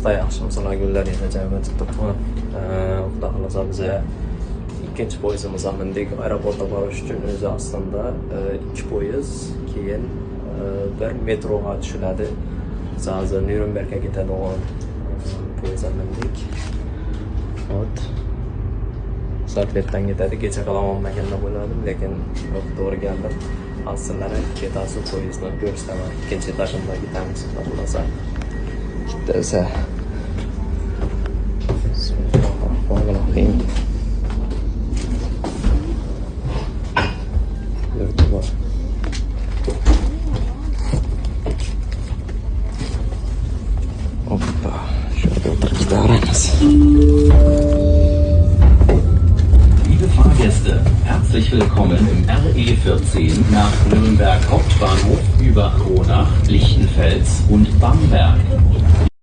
juda yaxshi misollar gullar yashayapman chiqibman. Xudo xolasa biz ikkinchi poyezdimiz ham mindik. Aeroportga borish uchun o'zi aslida 2 poyezd, keyin bir metroga tushiladi. Hozir Nürnbergga ketadigan poyezdga mindik. Hop. Salfetdan ketadi. Kecha qalamonmaganda bo'lardim, lekin to'g'ri keldim. Aslida ketasi poyezdni ko'rsataman. Ikkinchi etajimda ketamiz, xudo xolasa. Desa. Bismillahirrahmanirrahim. Hoppa, şöyle otururuz da aramız. Liebe Fahrgäste, herzlich willkommen im RE14 nach Nürnberg Hauptbahnhof über Kronach, Lichtenfels und Bamberg.